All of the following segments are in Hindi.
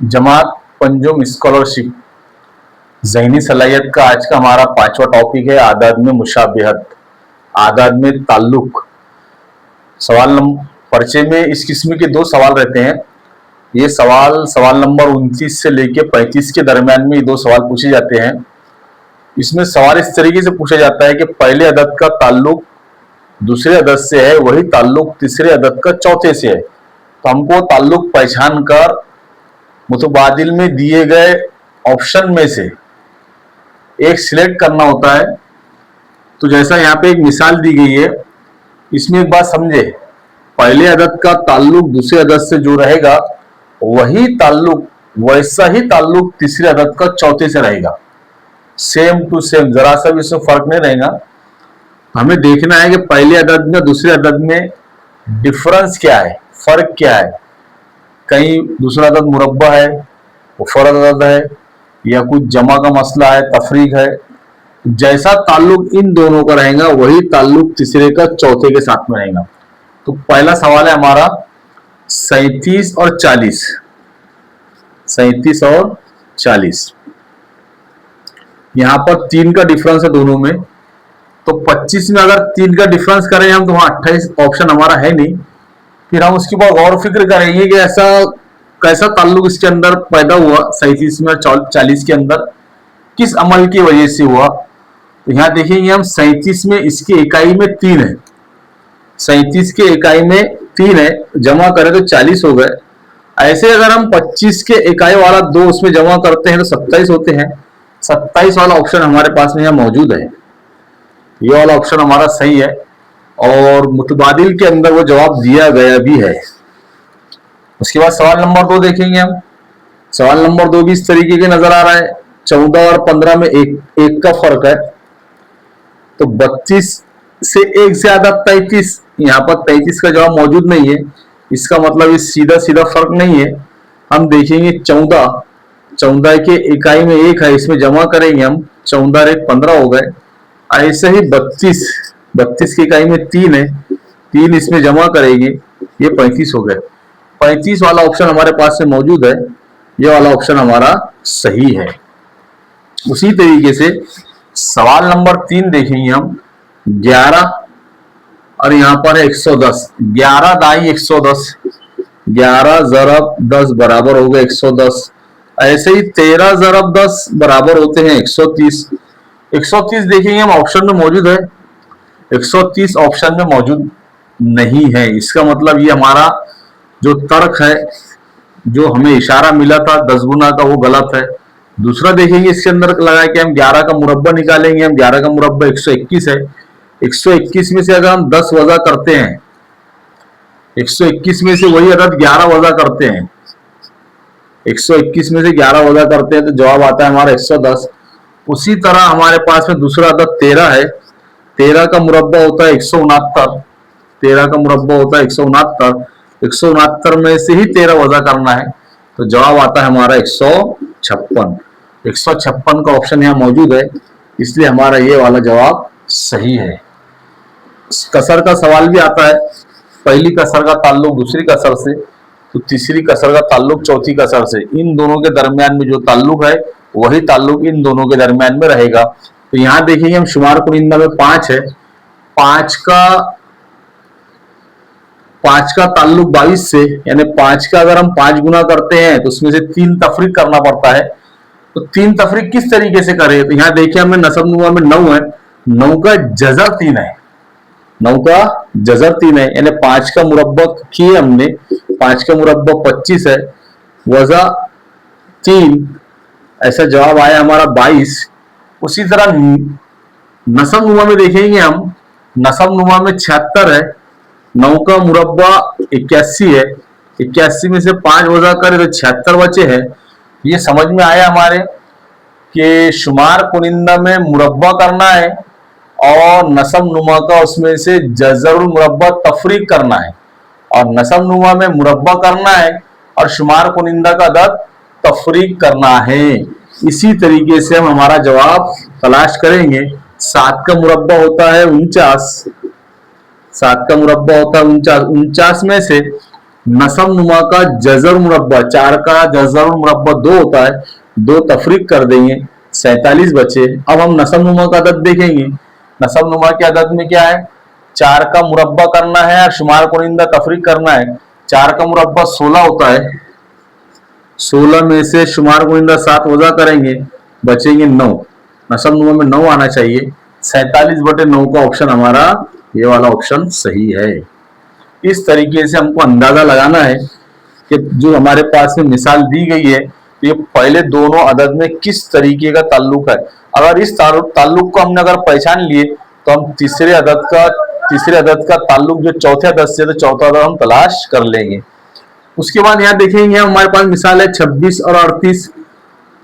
जमात पंजुम स्कॉलरशिप ज़हनी सलाहियत का आज का हमारा 5वां टॉपिक है आदाद में मुशाबिहत, आदाद में ताल्लुक। सवाल नंबर पर्चे में इस किस्म के 2 सवाल रहते हैं। ये सवाल नंबर 29 से लेके 35 के दरमियान में ये 2 सवाल पूछे जाते हैं। इसमें सवाल इस तरीके से पूछा जाता है कि पहले अदद का ताल्लुक दूसरे अदद से है, वही ताल्लुक तीसरे अदद का चौथे से है। तो हमको ताल्लुक पहचान कर मुतबादिल में दिए गए ऑप्शन में से एक सिलेक्ट करना होता है। तो जैसा यहाँ पे एक मिसाल दी गई है, इसमें एक बात समझे, पहले अदद का ताल्लुक दूसरे अदद से जो रहेगा वही ताल्लुक, वैसा ही ताल्लुक तीसरे अदद का चौथे से रहेगा, सेम टू सेम, जरा सा भी इसमें फर्क नहीं रहेगा। हमें देखना है कि पहले अदद में दूसरे अदद में डिफरेंस क्या है, फर्क क्या है। कहीं दूसरा अदद मुरब्बा है, मुफर्रद अदद है, या कुछ जमा का मसला है, तफरीक है। जैसा ताल्लुक इन दोनों का रहेगा वही ताल्लुक तीसरे का चौथे के साथ में रहेगा। तो पहला सवाल है हमारा 37 और 40। 37 और 40, यहां पर 3 का डिफरेंस है दोनों में। तो 25 में अगर 3 का डिफरेंस करें हम तो वहां 28 ऑप्शन हमारा है नहीं। फिर हम उसके बाद गौर फिक्र करेंगे कि ऐसा कैसा ताल्लुक इसके अंदर पैदा हुआ, 37 में और 40 के अंदर किस अमल की वजह से हुआ। तो यहाँ देखेंगे हम 37 में इसकी इकाई में 3 है, 37 के इकाई में 3 है, जमा करें तो 40 हो गए। ऐसे अगर हम 25 के इकाई वाला 2 उसमें जमा करते हैं तो 27 होते हैं। 27 वाला ऑप्शन हमारे पास में यहाँ मौजूद है, ये वाला ऑप्शन हमारा सही है और मुतबादिल के अंदर वो जवाब दिया गया भी है। उसके बाद सवाल नंबर 2 देखेंगे हम। सवाल नंबर 2 भी इस तरीके के नजर आ रहा है। 14 और 15 में एक का फर्क है, तो 32 से 1 से ज्यादा 33, यहाँ पर 33 का जवाब मौजूद नहीं है। इसका मतलब ये सीधा सीधा फर्क नहीं है। हम देखेंगे 14 के इकाई में 1 है, इसमें जमा करेंगे हम, 14 और 1 15 हो गए। ऐसे ही 32 की इकाई में 3 है, 3 इसमें जमा करेंगे, ये 35 हो गए। 35 वाला ऑप्शन हमारे पास में मौजूद है, ये वाला ऑप्शन हमारा सही है। उसी तरीके से सवाल नंबर 3 देखेंगे हम। 11 और यहाँ पर है 110, 11 दाई 110, 11 ज़रब 10 बराबर हो गए 110। ऐसे ही 13 ज़रब 10 बराबर होते हैं 130। 130 देखेंगे हम ऑप्शन में मौजूद है, 130 ऑप्शन में मौजूद नहीं है। इसका मतलब ये हमारा जो तर्क है, जो हमें इशारा मिला था 10 गुना का, वो गलत है। दूसरा देखेंगे इसके अंदर लगा कि हम 11 का मुरब्बा निकालेंगे। हम 11 का मुरब्बा 121 है, 121 में से अगर हम 10 वज़ा करते हैं, 121 में से वही अदद 11 वज़ा करते हैं, 121 में से 11 वज़ा करते हैं तो जवाब आता है हमारा 110। उसी तरह हमारे पास में दूसरा अदद 13 है, 13 का मुरब्बा होता है 169, 13 का मुरब्बा होता है 169, 169 में से ही 13 वज़ा करना है तो जवाब आता है हमारा 156। 156 का ऑप्शन यहाँ मौजूद है, इसलिए हमारा ये वाला जवाब सही है। कसर का सवाल भी आता है, पहली कसर का ताल्लुक दूसरी कसर से, तो तीसरी कसर का ताल्लुक चौथी कसर से। इन दोनों के दरमियान में जो ताल्लुक है वही ताल्लुक इन दोनों के दरमियान में रहेगा। तो यहाँ देखेंगे हम शुमार कुनिंदा में 5 है, 5 का ताल्लुक 22 से, यानी 5 का अगर हम 5 गुना करते हैं तो उसमें से 3 तफरीक करना पड़ता है। तो 3 तफरीक किस तरीके से करें, तो यहाँ देखिए हमें नसब नुमा में 9 है, 9 का जज़र 3 है, 9 का जज़र 3 है, यानी 5 का मुरब्बा किए हमने, 5 का मुरब्बा 25 है, वज़ा 3, ऐसा जवाब आया हमारा 22। उसी तरह नसब नुमा में देखेंगे हम, नसब नुमा में 76 है, 9 का मुरब्बा 81 है, 81 में से 5 वज़ा करें तो 76 बचे हैं। ये समझ में आया हमारे कि शुमार कुनिंदा में मुरब्बा करना है और नसब नुमा का उसमें से जज़रुल मुरब्बा तफरीक करना है, और नसब नुमा में मुरब्बा करना है और शुमार कुनिंदा का अदद तफरीक करना है। इसी तरीके से हम हमारा जवाब तलाश करेंगे। 7 का मुरब्बा होता है 49, 7 का मुरब्बा होता है 49, 49 में से नसब नुमा का जजर मुरब्बा, 4 का जजर मुरब्बा 2 होता है, 2 तफरीक कर देंगे, 47 बचे। अब हम नसब नुमा का अदद देखेंगे। नसब नुमा के अदद में क्या है, 4 का मुरब्बा करना है और शुमार कुनिंदा तफरीक करना है। 4 का मुरब्बा 16 होता है, 16 में से शुमार कुनिंदा 7 वजह करेंगे, बचेंगे 9। नसब नुमा में 9 आना चाहिए। 47/9 का ऑप्शन हमारा ये वाला ऑप्शन सही है। इस तरीके से हमको अंदाजा लगाना है कि जो हमारे पास में मिसाल दी गई है, तो ये पहले दोनों अदद में किस तरीके का ताल्लुक है। अगर इस ताल्लुक को हमने अगर पहचान लिए तो हम तीसरे अदद का ताल्लुक जो चौथे अदद से, तो चौथा अदद हम तलाश कर लेंगे। उसके बाद यहाँ देखेंगे हमारे पास मिसाल है 26 और 38।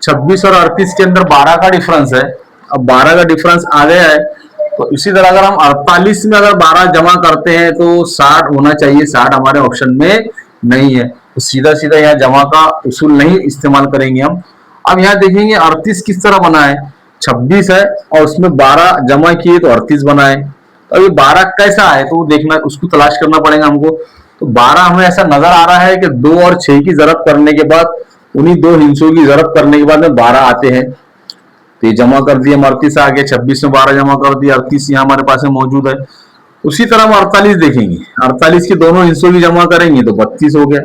26 और 38 के अंदर 12 का डिफरेंस है। अब 12 का डिफरेंस आ गया है, तो इसी तरह अगर हम 48 में अगर 12 जमा करते हैं तो 60 होना चाहिए। 60 हमारे ऑप्शन में नहीं है, तो सीधा सीधा यहाँ जमा का उसूल नहीं इस्तेमाल करेंगे हम। अब यहाँ देखेंगे 38 किस तरह बना है, 26 है और उसमें 12 जमा किए तो 38 बना है। तो अभी 12 कैसा है तो वो देखना, उसको तलाश करना पड़ेगा हमको। तो 12 हमें ऐसा नजर आ रहा है कि 2 और 6 की जरूरत करने के बाद, उन्हीं 2 हिस्सों की जरूरत करने के बाद में 12 आते हैं। तो ये जमा कर दिया, 38 आ गया, 26 में 12 जमा कर दिया, 38 यहाँ हमारे पास में मौजूद है। उसी तरह हम 48 देखेंगे, 48 के दोनों हिस्सों की जमा करेंगे तो 32 हो गया।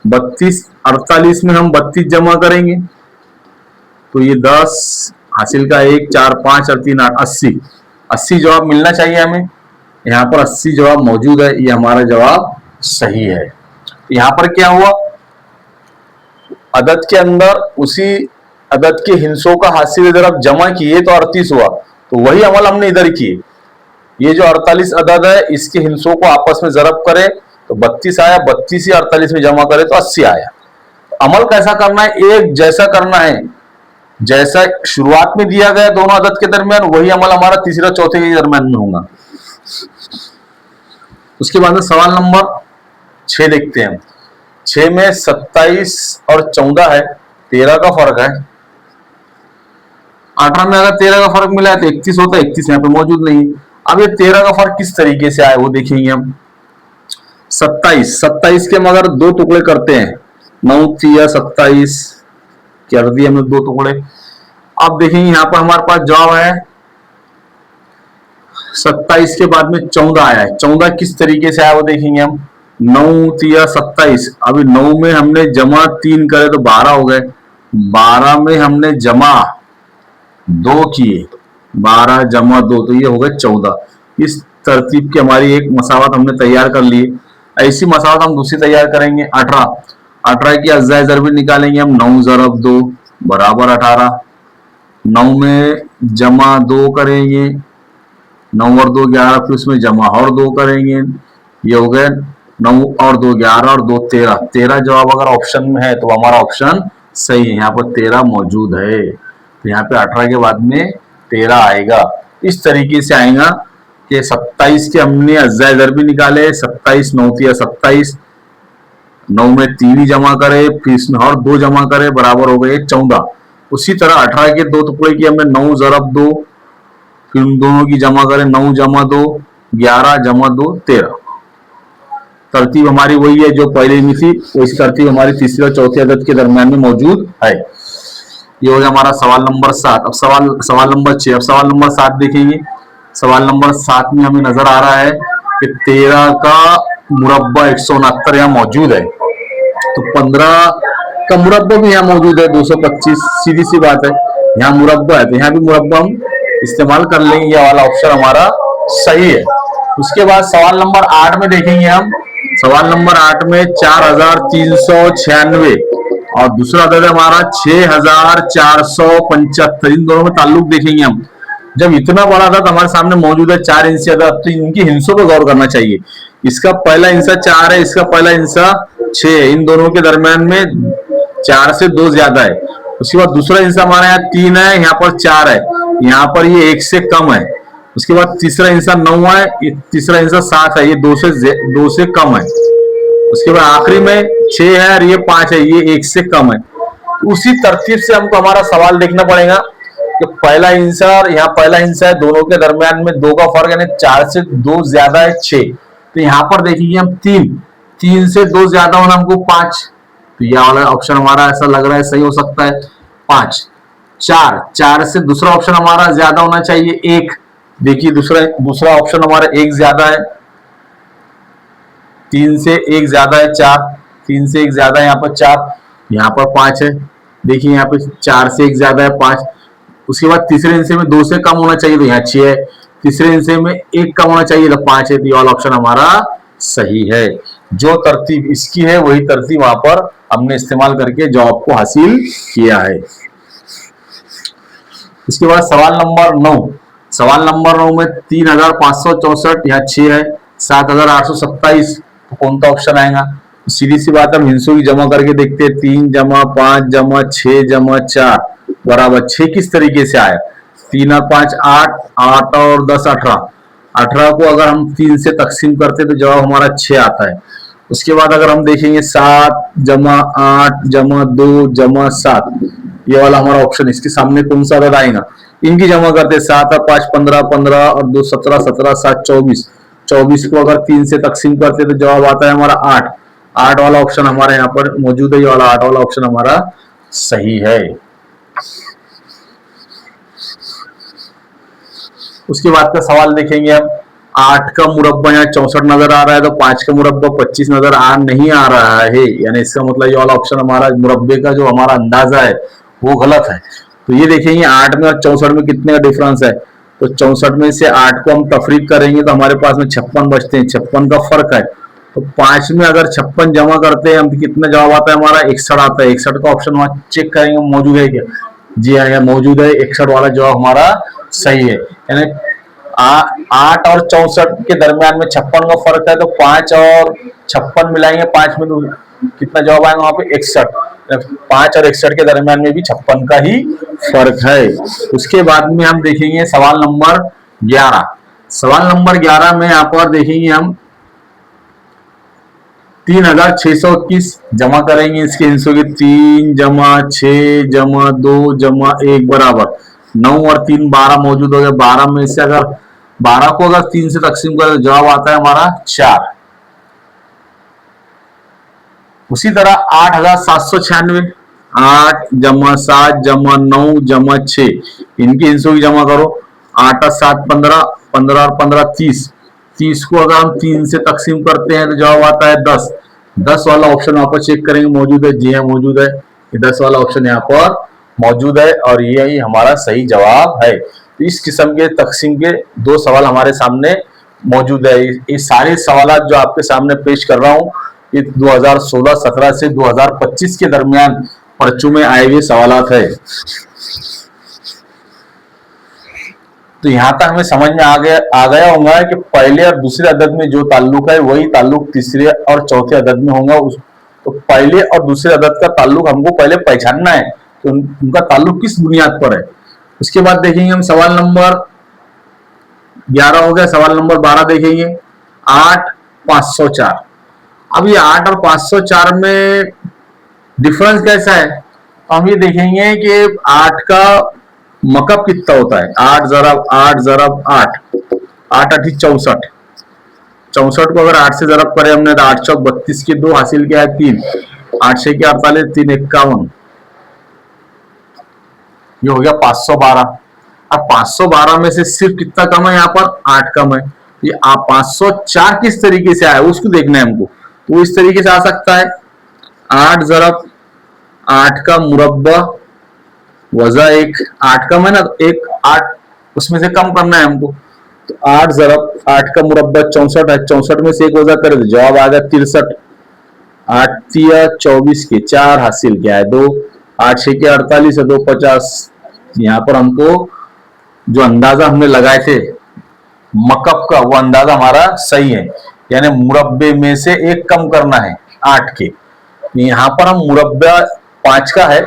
32 48 में हम 32 जमा करेंगे तो ये 10 हासिल का 1 4 5 और 3 8 80 जवाब मिलना चाहिए हमें। यहाँ पर 80 जवाब मौजूद है, ये हमारा जवाब सही है। यहाँ पर क्या हुआ, अदद के अंदर उसी अदद के हिस्सों का हासिल इधर अब जमा किए तो 38 हुआ, तो वही अमल हमने इधर किए। ये जो 48 अदद है इसके हिस्सों को आपस में जरब करे तो 32 आया, 32 ही 48 में जमा करे तो 80 आया। अमल कैसा करना है, एक जैसा करना है, जैसा शुरुआत में दिया गया दोनों अदद के दरमियान, वही अमल हमारा तीसरा चौथे के दरमियान में होगा। उसके बाद में सवाल नंबर 6 देखते हैं। 6 में 27 और 14 है, 13 का फर्क है। 18 में अगर 13 का फर्क मिला है तो 31 होता है, 31 यहाँ पे मौजूद नहीं। अब ये 13 का फर्क किस तरीके से आया वो देखेंगे हम। 27 के हम अगर 2 टुकड़े करते हैं, 9 3 27 कर दिए हमने 2 टुकड़े। अब देखेंगे यहाँ पर हमारे पास जवाब है 27 के बाद में 14 आया है। 14 किस तरीके से आया वो देखेंगे हम। 9 3 27, अभी 9 में हमने जमा 3 करे तो 12 हो गए। 12 में हमने जमा 2 किए, 12 जमा 2 तो ये हो गए 14। इस तरतीब की हमारी एक मसावत हमने तैयार कर ली। ऐसी मसावत हम दूसरी तैयार करेंगे। 18 की अज्जा ज़रबी निकालेंगे हम। 9 ज़रब 2 बराबर 18। 9 में जमा 2 करेंगे, 9 और 2 11, फिर उसमें जमा और 2 करेंगे, ये हो गए 9 और 2 11 और 2 13। 13 जवाब अगर ऑप्शन में है तो हमारा ऑप्शन सही है, यहाँ पर 13 मौजूद है। तो यहाँ पे 18 के बाद में 13 आएगा। इस तरीके से आएगा कि 27 के हमने अज्जा ज़रबी निकाले, 27 9 3 27, 9 में 3 ही जमा करे, फिर इसमें और 2 जमा करे, बराबर हो गए 14। उसी तरह 18 के 2 टुकड़े की हमने 9 ज़रब 2, फिर उन दोनों की जमा करें, 9 जमा 2 11 जमा 2 13। तरतीब हमारी वही है जो पहले में थी, वही तरतीब हमारी तीसरे और चौथे अदद के दरमियान में मौजूद है। ये हो गया हमारा सवाल नंबर 7। अब सवाल नंबर 6। अब सवाल नंबर 7 देखेंगे। सवाल नंबर 7 में हमें नजर आ रहा है कि 13 का मुरब्बा 169 यहाँ मौजूद है, तो 15 का मुरब्बा भी यहाँ मौजूद है 225। सीधी सी बात है, यहाँ मुरब्बा है तो यहाँ भी मुरब्बा हम इस्तेमाल कर लेंगे। ये वाला ऑप्शन हमारा सही है। उसके बाद सवाल नंबर 8 में देखेंगे हम। सवाल नंबर 8 में 4396 और दूसरा अदद है हमारा 6475। इन दोनों में ताल्लुक देखेंगे हम। जब इतना बड़ा अदद हमारे सामने मौजूद है 4 इंची अदद, तो इनकी हिस्सों पर गौर करना चाहिए। इसका पहला हिस्सा 4 है, इसका पहला हिस्सा 6 है, इन दोनों के दरमियान में 4 से 2 ज्यादा है। उसके बाद दूसरा हिस्सा हमारे यहाँ 3 है, यहाँ पर 4 है, यहाँ पर ये 1 से कम है। उसके बाद तीसरा हिस्सा 9 है, तीसरा हिस्सा 7 है, ये 2 से कम है। उसके बाद आखिरी में 6 है और ये 5 है, ये 1 से कम है। उसी तरतीब से हमको हमारा सवाल देखना पड़ेगा कि पहला हिस्सा और यहाँ पहला हिस्सा है, दोनों के दरमियान में 2 का फर्क, यानी 4 से 2 ज्यादा है 6। तो यहाँ पर देखेंगे हम 3, 3 से 2 ज्यादा होना हमको 5, तो यह वाला ऑप्शन हमारा ऐसा लग रहा है सही हो सकता है 5। 4 से दूसरा ऑप्शन हमारा ज्यादा होना चाहिए 1, देखिए दूसरा ऑप्शन हमारा 1 ज्यादा है, 3 से 1 ज्यादा है 4, 3 से 1 ज्यादा है यहाँ पर 4, यहाँ पर 5 है, देखिए यहाँ पे 4 से 1 ज्यादा है 5। उसके बाद तीसरे हिस्से में 2 से कम होना चाहिए तो यहाँ 6 है, तीसरे हिस्से में 1 कम होना चाहिए तो 5 है, तो ये वाला ऑप्शन हमारा सही है। जो तरतीब इसकी है वही तरतीब वहां पर हमने इस्तेमाल करके जवाब को हासिल किया है। इसके बाद सवाल नंबर 9, सवाल नंबर 9 में 3564 यहाँ 6 है, 7827 तो कौन सा ऑप्शन आएगा? सीधी सी बात हम हिंसों की जमा करके देखते हैं, 3 जमा 5 जमा 6 जमा 4 बराबर 6 किस तरीके से आया? 3 और 5 8, 8 और 10 18, 18 को अगर हम 3 से तकसीम करते तो जवाब हमारा 6 आता है। उसके बाद अगर हम देखेंगे 7 जमा 8 जमा 2 जमा 7, ये वाला हमारा ऑप्शन, इसके सामने कौन सा अदद आएगा? इनकी जमा करते 7 और 5 15, 15 और 2 17, 17 7 24, 24 को अगर 3 से तकसीम करते तो जवाब आता है हमारा 8, 8 वाला ऑप्शन हमारा यहाँ पर मौजूद है, ये वाला 8 वाला ऑप्शन हमारा सही है। उसके बाद का सवाल देखेंगे हम, 8 का मुरब्बा यहाँ 64 नजर आ रहा है तो 5 का मुरब्बा 25 नजर नहीं आ रहा है, यानी इसका मतलब ये वाला ऑप्शन हमारा मुरब्बे का जो हमारा अंदाजा है वो गलत है। तो ये देखेंगे 8 में और 64 में कितने का डिफरेंस है, तो 64 में से 8 को हम तफरीक करेंगे तो हमारे पास में 56 बचते हैं, 56 का फर्क है। तो 5 में अगर 56 जमा करते हैं हम तो कितना जवाब आता है हमारा? 61 आता है। 61 का ऑप्शन वहां चेक करेंगे मौजूद है क्या? जी हाँ, मौजूद है, 61 वाला जवाब हमारा सही है। यानी 8 और 64 के दरमियान में 56 का फर्क है, तो 5 और 56 मिलाएंगे, 5 में कितना जवाब आएगा वहां पे? 61। 5 और 61 के दरमियान में भी 56 का ही फर्क है। उसके बाद में हम देखेंगे सवाल नंबर 11, सवाल नंबर 11 में यहाँ पर देखेंगे हम 3621 जमा करेंगे, इसके हिस्सों के 3 जमा 6 जमा 2 जमा 1 बराबर 9 और 3 12 मौजूद हो गया। 12 में से अगर 12 को अगर 3 से तकसीम करें तो जवाब आता है हमारा 4। उसी तरह 8796, 8 जमा 7 जमा 9 जमा 6, इनके हिस्सों की जमा करो, 8 और 7 15, 15 और 15 30, 30 को अगर हम 3 से तकसीम करते हैं तो जवाब आता है 10। 10 वाला ऑप्शन वहां पर चेक करेंगे मौजूद है, जी हाँ मौजूद है, 10 वाला ऑप्शन यहाँ पर मौजूद है और यही हमारा सही जवाब है। इस किस्म के तकसीम के 2 सवाल हमारे सामने मौजूद है। ये सारे सवाल जो आपके सामने पेश कर रहा हूँ ये 2016-17 से 2025 के दरमियान पर्चों में आए हुए सवाल है। तो यहां तक हमें समझ में आ गया होगा कि पहले और दूसरे अदद में जो ताल्लुक है वही ताल्लुक तीसरे और चौथे अदद में होगा। तो पहले और दूसरे अदद का ताल्लुक हमको पहले पहचानना है तो उनका ताल्लुक किस बुनियाद पर है। उसके बाद देखेंगे हम सवाल नंबर 11 हो गया, सवाल नंबर 12 देखेंगे 8 504। अब ये 8 और 504 में डिफरेंस कैसा है, तो हम ये देखेंगे कि 8 का मकब कितना होता है, 8 ज़रब 8 ज़रब 8, 8 8 64, 64 को अगर 8 से ज़रब करें हमने तो 8 चौक 32 के 2 हासिल किया है 3, 8 6 के 48, 3 51, ये हो गया 512। अब 512 में से सिर्फ कितना कम है यहाँ पर? 8 कम है। ये 504 किस तरीके से आया उसको देखना है हमको, तो इस तरीके से आ सकता है 8 ज़रब 8 का मुरब्बा वजा 1, 8 कम है ना, तो 1 8 उसमें से कम करना है हमको, तो 8 ज़रब 8 का मुरब्बा 64 है, 64 में से 1 वजा करे तो जवाब आ गया 63। 8 तिया 24 के 4 हासिल किया है 2, 8 6 के 48 है 2 50। यहाँ पर हमको जो अंदाजा हमने लगाए थे मकब का वो अंदाजा हमारा सही है, यानी मुरब्बे में से 1 कम करना है 8 के। यहाँ पर हम मुरब्बा 5 का है,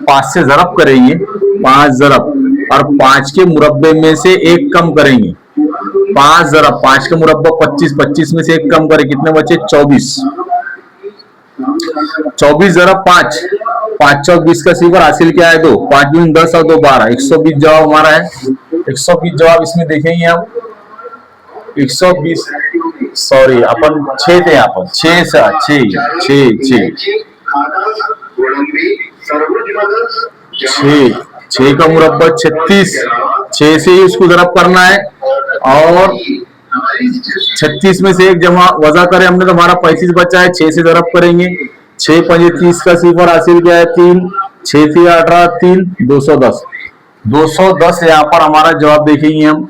5 से ज़रब करेंगे, 5 ज़रब और 5 के मुरब्बे में से 1 कम करेंगे, 5 ज़रब 5 का मुरब्बा 25, 25 में से 1 कम करें कितने बचे 24, 24 ज़रब 5, 5 चौक 20 का सिफर हासिल किया है 2, 5 दूनी 10 और 2 12, 120 जवाब हमारा है। 120 जवाब इसमें देखेंगे हम, 120 सॉरी अपन 6 थे यहाँ पर, 6 से 6 6 6 6 6 का मुरब्बा 36, 6 से ही उसको ज़रब करना है और 36 में से एक जमा वजह करे हमने तो हमारा 35 बचा है, 6 से ज़रब करेंगे, 6 5 30 का सिफर हासिल किया है 3, 6 3 18 3 210, 210 यहाँ पर हमारा जवाब देखेंगे हम,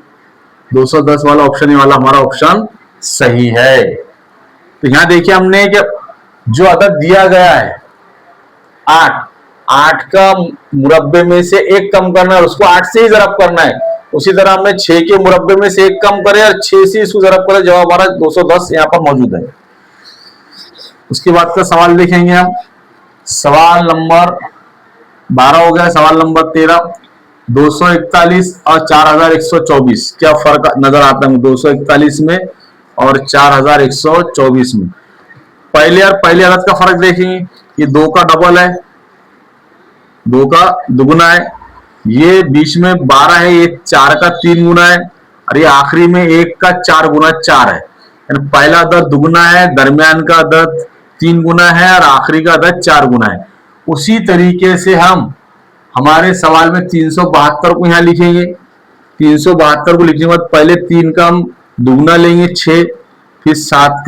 210 वाला ऑप्शन, ये वाला हमारा ऑप्शन सही है। तो यहाँ देखिए हमने कि जो अदद दिया गया है 8, 8 का मुरब्बे में से एक कम करना है, उसको 8 से ही ज़रब करना है। उसी तरह हमने 6 के मुरब्बे में से एक कम करे और 6 से इसको ज़रब करे, जवाब हमारा 210 यहाँ पर मौजूद है। उसके बाद का सवाल देखेंगे हम, सवाल नंबर 12 हो गया। सवाल नंबर 13, 241 और 4124 क्या फर्क नजर आता है 241 में और 4124 में? पहले और पहले अदद का फर्क देखेंगे, ये 2 का डबल है, 2 का दुगुना है, ये बीच में 12 है, ये 4 का 3 गुना है और ये आखिरी में 1 का 4 गुना 4 है। यानी पहला अदद दुगुना है, दरमियान का अदद 3 गुना है और आखिरी का अदद 4 गुना है। उसी तरीके से हम हमारे सवाल में 372 को यहाँ लिखेंगे। 372 को लिखने के बाद पहले 3 का हम दुगुना लेंगे 6, फिर 7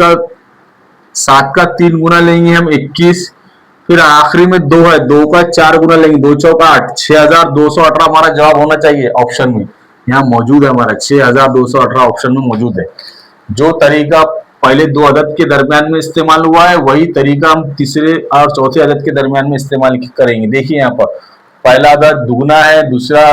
का 3 गुना लेंगे हम 21, फिर आखिरी में 2 है, 2 का 4 गुना लेंगे, 2 चौका 8, 6218 हमारा जवाब होना चाहिए ऑप्शन में, यहाँ मौजूद है हमारा 6218 ऑप्शन में मौजूद है। जो तरीका पहले 2 अदद के दरमियान में इस्तेमाल हुआ है वही तरीका हम तीसरे और चौथे अदद के दरमियान में इस्तेमाल करेंगे। देखिए यहाँ पर पहला अदद दुगुना है, दूसरा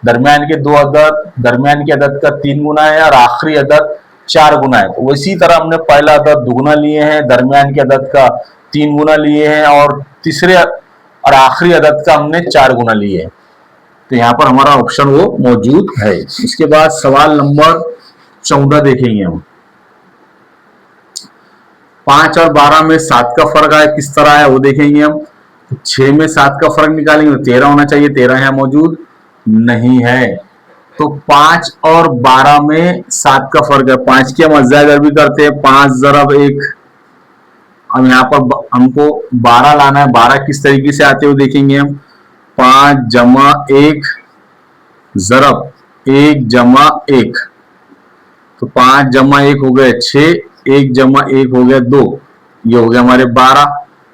दरमियान के 2 अदद, दरमियान के अदद का 3 गुना है और आखिरी अदद 4 गुना है। तो इसी तरह हमने पहला अदद दुगुना लिए हैं, दरमियान के अदद का 3 गुना लिए हैं और तीसरे और आखिरी अदद का हमने 4 गुना लिए हैं। तो यहाँ पर हमारा ऑप्शन वो मौजूद है। इसके बाद सवाल नंबर 14 देखेंगे हम, 5 और 12 में 7 का फर्क है, किस तरह है वो देखेंगे हम। 6 में 7 का फर्क निकालेंगे तो 13 होना चाहिए, 13 यहाँ मौजूद नहीं है। तो 5 और 12 में 7 का फर्क है, 5 की हम अज्जा भी करते हैं, 5 ज़रब 1। अब यहाँ पर हमको 12 लाना है, 12 किस तरीके से आते हुए देखेंगे हम, 5 जमा 1 ज़रब 1 जमा 1, तो 5 जमा 1 हो गए 6, 1 जमा 1 हो गया 2, ये हो गया हमारे 12।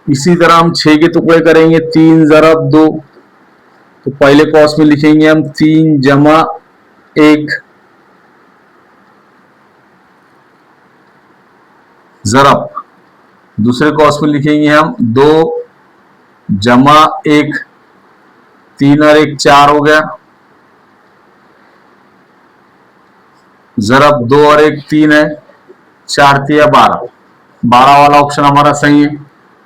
इसी तरह हम 6 के टुकड़े करेंगे, 3 ज़रब 2, तो पहले कॉस में लिखेंगे हम 3 जमा 1 ज़रब, दूसरे कॉस में लिखेंगे हम 2 जमा 1, 3 और 1 4 हो गया, ज़रब 2 और 1 3 है, 4 3 12, 12 वाला ऑप्शन हमारा सही है,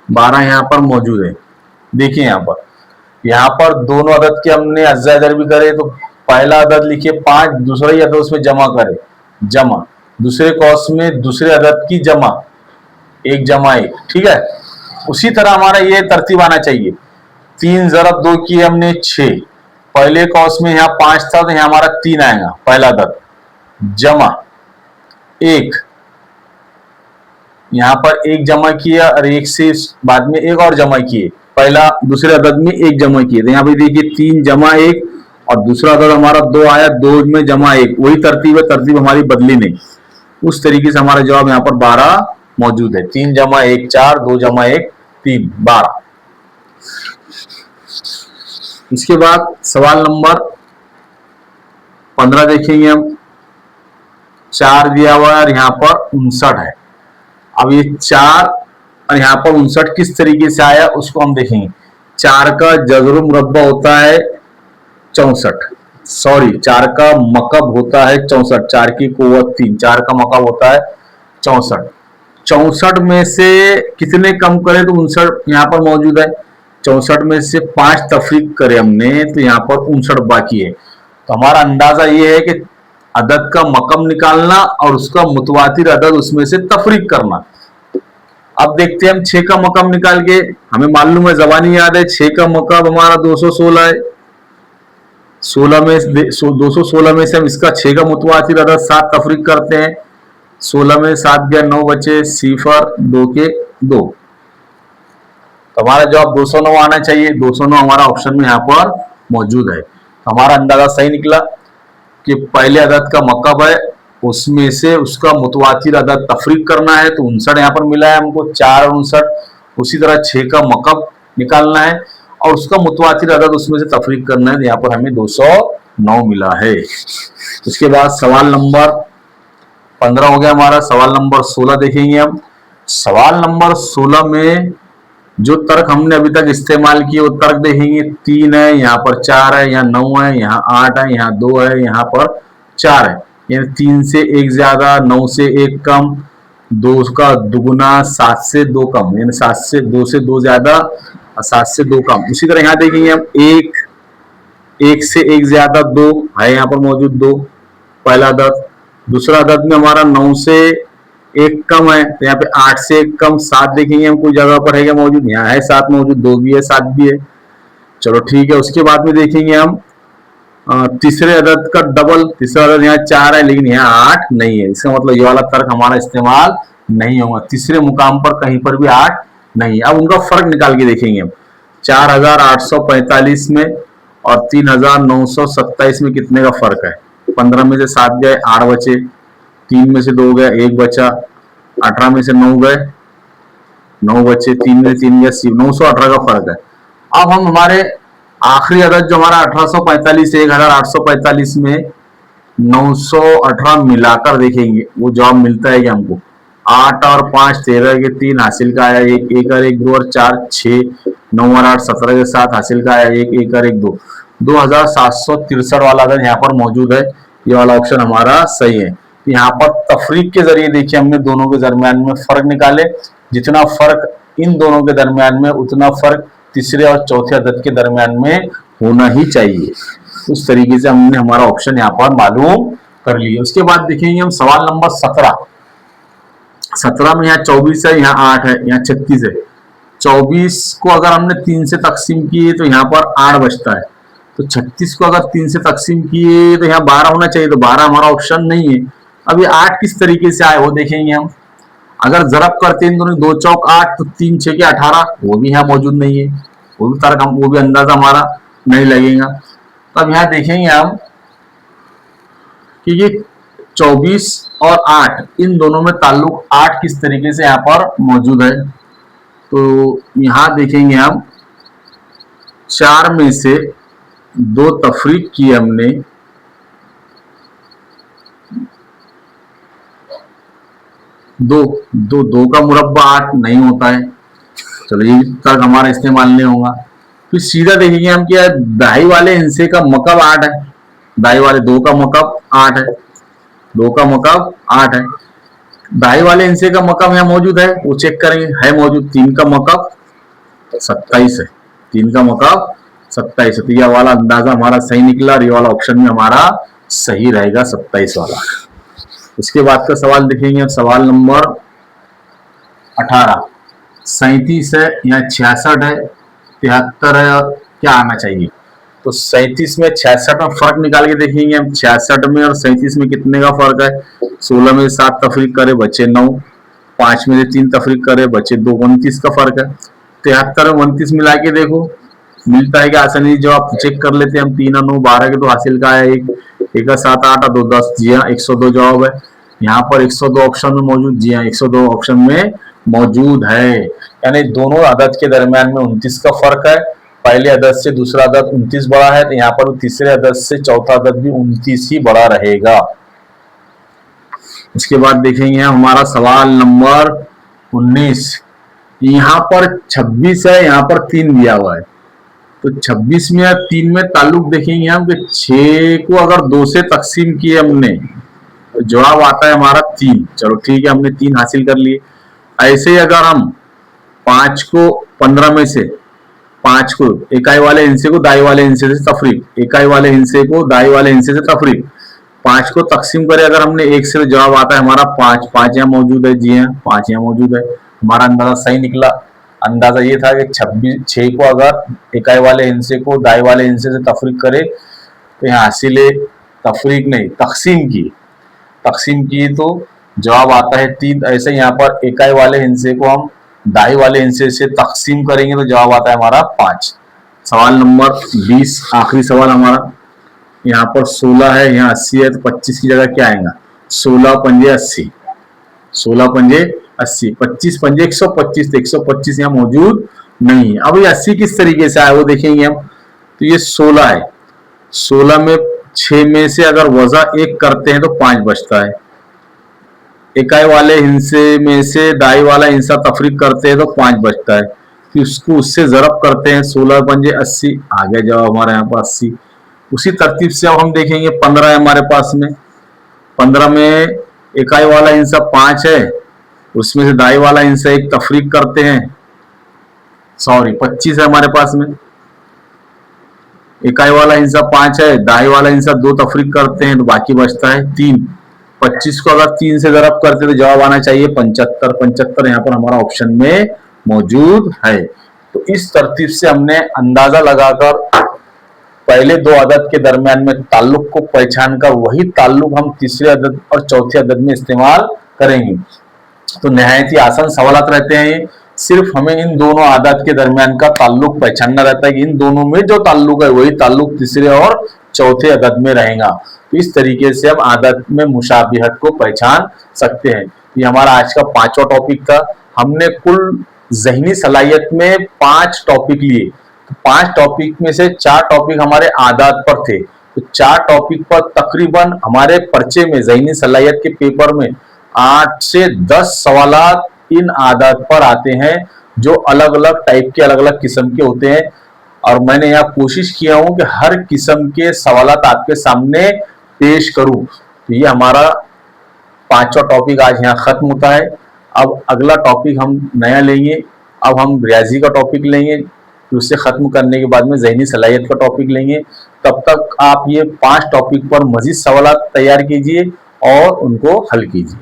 12 यहाँ पर मौजूद है। देखिए यहाँ पर दोनों अदद के हमने अज्जा भी करे, तो पहला अदद लिखिए 5, दूसरा ही अदद उसमें जमा करे, जमा, दूसरे कॉस में दूसरे अदद की जमा 1 जमा 1, ठीक है। उसी तरह हमारा ये तरतीब आना चाहिए, 3 ज़रब 2 की हमने 6, पहले कॉस में यहाँ 5 था तो यहाँ हमारा 3 आएगा पहला अदद, जमा 1, यहाँ पर 1 जमा किया और 1 से बाद में 1 और जमा किए, पहला दूसरे अदद में 1 जमा किए, तो यहाँ पे देखिए 3 जमा 1 और दूसरा अदद हमारा 2 आया, 2 में जमा 1, वही तरतीब है, तरतीब हमारी बदली नहीं। उस तरीके से हमारा जवाब यहाँ पर 12 मौजूद है, 3 जमा 1 4, 2 जमा 1 3, 12। इसके बाद सवाल नंबर 15 देखेंगे हम, 4 दिया हुआ है और यहाँ पर 59 है। अब ये 4 और यहाँ पर 59 किस तरीके से आया उसको हम देखेंगे। 4 का जज़र मुरब्बा होता है 64, सॉरी 4 का मकब होता है 64, 4 की कुव्वत 3, 4 का मकब होता है 64। 64 में से कितने कम करें तो 59 यहाँ पर मौजूद है, 64 में से 5 तफरीक करे हमने तो यहाँ पर 59 बाकी है। तो हमारा अंदाजा ये है कि अदद का मकम निकालना और उसका मुतवातिर अदद उसमें से तफरीक करना। अब देखते हैं हम 6 का मकम निकाल के, हमें मालूम है ज़बानी याद है 6 का मकम हमारा 216 है, 216 में से हम इसका 6 का मुतवातिर अदद 7 तफरीक करते हैं 16 में 7 गया 9 बचे, सिफर 2 के 2। तो हमारा जवाब 209 आना चाहिए। 209 हमारा ऑप्शन में यहाँ पर मौजूद है। हमारा अंदाजा सही निकला कि पहले अदद का मकब है, उसमें से उसका मुतवातिर अदद तफरीक करना है, तो 59 यहाँ पर मिला है हमको, 4 और 59। उसी तरह 6 का मकब निकालना है और उसका मुतवातिर अदद उसमें से तफरीक करना है, तो यहाँ पर हमें 209 मिला है। उसके बाद सवाल नंबर 15 हो गया हमारा। सवाल नंबर 16 देखेंगे हम। सवाल नंबर 16 में जो तर्क हमने अभी तक इस्तेमाल किए वो तर्क देखेंगे। 3 है, यहाँ पर 4 है, यहाँ 9 है, यहाँ 8 है, यहाँ 2 है, यहाँ पर 4 है। यानी 3 से 1 ज्यादा, 9 से 1 कम, 2 का दुगुना, 7 से 2 कम, यानी 7 से 2 से 2 ज्यादा और 7 से 2 कम। उसी तरह यहाँ देखेंगे हम 1 से 1 ज्यादा 2 है, यहाँ पर मौजूद 2 पहला अदद। दूसरा अदद में हमारा 9 से 1 कम है, तो यहाँ पे 8 से 1 कम 7 देखेंगे हम, कोई जगह पर है क्या मौजूद, यहाँ है 7 मौजूद, 2 भी है 7 भी है। चलो ठीक है। उसके बाद में देखेंगे हम तीसरे अदद का डबल। तीसरा अदद यहाँ 4 है लेकिन यहाँ 8 नहीं है, इसका मतलब ये वाला तर्क हमारा इस्तेमाल नहीं होगा। तीसरे मुकाम पर कहीं पर भी 8 नहीं है। अब उनका फर्क निकाल के देखेंगे हम। 4845 में और 3927 में कितने का फर्क है। 15 में से 7 गए, 8 बचे, 3 में से 2 गए, 1 बचा, 18 में से 9 गए, 9 बचे, 3 में 3 गए, 918 का फर्क है। अब हम हमारे आखिरी अदद जो हमारा 1845 है, 1845 में 918 मिलाकर देखेंगे वो जवाब मिलता है कि हमको 8 और 5 13 के 3 हासिल का आया 1, 1 और 1 2 और 4 6, 9 और 8 17 के 7 हासिल का आया 1, 1 और 1 2, 2763 वाला अदद यहाँ पर मौजूद है। ये वाला ऑप्शन हमारा सही है। यहाँ पर तफरीक के जरिए देखिए हमने दोनों के दरमियान में फर्क निकाले। जितना फर्क इन दोनों के दरमियान में उतना फर्क तीसरे और चौथे अदद के दरमियान में होना ही चाहिए। उस तरीके से हमने हमारा ऑप्शन यहाँ पर मालूम कर लिया। उसके बाद देखेंगे हम सवाल नंबर 17। 17 में यहाँ 24 है, यहाँ 8 है, यहाँ 36 है। 24 को अगर हमने 3 से तकसीम किए तो यहाँ पर 8 बचता है। तो 36 को अगर 3 से तकसीम किए तो यहाँ 12 होना चाहिए, तो 12 हमारा ऑप्शन नहीं है। अब ये 8 किस तरीके से आए वो देखेंगे हम। अगर जरब करते हैं दोनों 2 चौक 8 तो 3 6 के 18, वो भी यहाँ मौजूद नहीं है। वो भी तर्क हम, वो भी अंदाजा हमारा नहीं लगेगा। तो अब यहाँ देखेंगे हम कि ये 24 और 8 इन दोनों में ताल्लुक 8 किस तरीके से यहाँ पर मौजूद है। तो यहाँ देखेंगे हम 4 में से 2 तफरीक की हमने, दो का मुरब्बा 8 नहीं होता है। चलो ये तक हमारा इस्तेमाल नहीं होगा। फिर सीधा देखेंगे हम क्या दाई वाले हिस्से का मकब 8 है, दाई वाले 2 का मकब 8 है, 2 का मकब 8 है। दाई वाले हिस्से का मकब यहाँ मौजूद है, वो चेक करेंगे, है मौजूद। 3 का मकब 27 है, 3 का मकब 27 है। तो यह वाला अंदाजा हमारा सही निकला और ये वाला ऑप्शन में हमारा सही रहेगा 27 वाला। उसके बाद का सवाल देखेंगे, सवाल नंबर 18। 37 है, यहाँ 66 है, 73 है, और क्या आना चाहिए। तो 37 में 66 में फर्क निकाल के देखेंगे हम। 66 में और 37 में कितने का फर्क है। 16 में 7 तफरीक करे बचे 9, 5 में से 3 तफरीक करे बचे 2, 29 का फर्क है। 73 में 29 मिला के देखो मिलता है कि आसानी जवाब चेक कर लेते हैं हम। 3 और 9 12 के 2 हासिल का है 1, 1 का 7 8 और 2 10। जी हाँ 102 जवाब है। यहाँ पर 102 ऑप्शन में मौजूद। जी हाँ 102 ऑप्शन में मौजूद है। यानी दोनों अदद के दरमियान में 29 का फर्क है। पहले अदद से दूसरा अदद 29 बड़ा है, तो यहाँ पर तीसरे अदद से चौथा अदद भी 29 ही बड़ा रहेगा। उसके बाद देखेंगे हमारा सवाल नंबर 19। यहाँ पर 26 है, यहाँ पर 3 दिया हुआ है। तो 26 में या 3 में ताल्लुक देखेंगे हम कि 6 को अगर 2 से तकसीम किए हमने तो जवाब आता है हमारा 3। चलो ठीक है, हमने 3 हासिल कर लिए। ऐसे ही अगर हम 5 को 15 में से 5 को इकाई वाले हिस्से को दाई वाले हिस्से से तफरीक, इकाई वाले हिस्से को दाई वाले हिस्से से तफरीक, 5 को तकसीम करें अगर हमने 1 से, जवाब आता है हमारा 5। 5 यहाँ मौजूद है। जी हाँ 5 यहाँ मौजूद है। हमारा अंदाजा सही निकला। अंदाजा ये था कि 6 को अगर इकाई वाले हिस्से को दाई वाले हिस्से से तफरीक करे तो यहाँ हासिल तफरीक नहीं तकसीम की तो जवाब आता है 3। ऐसे यहाँ पर इकाई वाले हिस्से को हम दाई वाले हिस्से से तकसीम करेंगे तो जवाब आता है हमारा 5। सवाल नंबर 20, आखिरी सवाल हमारा। यहाँ पर 16 है, यहाँ 80 है, तो 25 की जगह क्या आएगा? 16 पंजे 80, 16 पंजे 80, 25 पंजे 125, तो 125 यहाँ मौजूद नहीं है। अब ये 80 किस तरीके से आया वो देखेंगे हम। तो ये 16 है, 16 में 6 में से अगर वजा 1 करते हैं तो 5 बचता है। इकाई वाले हिस्से में से दाई वाला हिस्सा तफरीक करते हैं तो 5 बचता है, फिर उसको उससे जरब करते हैं, 16 पंजे 80, आ गया जवाब हमारे यहाँ पर 80। उसी तरतीब से अब हम देखेंगे 15 है हमारे पास में। 15 में इकाई वाला हिस्सा 5 है, उसमें से दाई वाला हिस्सा 1 तफरीक करते हैं, सॉरी 25 है हमारे पास में। इकाई वाला हिस्सा 5 है, दाई वाला हिस्सा 2 तफरीक करते हैं तो बाकी बचता है 3। 25 को अगर 3 से ज़रब करते तो जवाब आना चाहिए 75। 75 यहाँ पर हमारा ऑप्शन में मौजूद है। तो इस तरतीब से हमने अंदाजा लगाकर पहले 2 अदद के दरमियान में ताल्लुक को पहचान कर वही ताल्लुक हम तीसरे अदद और चौथे अदद में इस्तेमाल करेंगे। तो नहायत ही आसान सवालात रहते हैं ये। सिर्फ हमें इन दोनों आदत के दरमियान का ताल्लुक पहचानना रहता है कि इन दोनों में जो ताल्लुक है वही ताल्लुक तीसरे और चौथे अदद में रहेगा। तो इस तरीके से हम आदत में मुशाबिहत को पहचान सकते हैं। ये हमारा आज का 5वां टॉपिक था। हमने कुल ज़हनी सलाहियत में 5 टॉपिक लिए। तो 5 टॉपिक में से 4 टॉपिक हमारे आदत पर थे। तो 4 टॉपिक पर तकरीबन हमारे पर्चे में ज़हनी सलाहियत के पेपर में 8 से 10 सवालात इन आदत पर आते हैं जो अलग अलग टाइप के अलग अलग किस्म के होते हैं। और मैंने यहाँ कोशिश किया हूँ कि हर किस्म के सवालात आपके सामने पेश करूँ। तो ये हमारा 5वां टॉपिक आज यहाँ खत्म होता है। अब अगला टॉपिक हम नया लेंगे। अब हम रियाजी का टॉपिक लेंगे, फिर उससे खत्म करने के बाद में ज़हनी सलाहियत का टॉपिक लेंगे। तब तक आप ये 5 टॉपिक पर मज़ीद सवालात तैयार कीजिए और उनको हल कीजिए।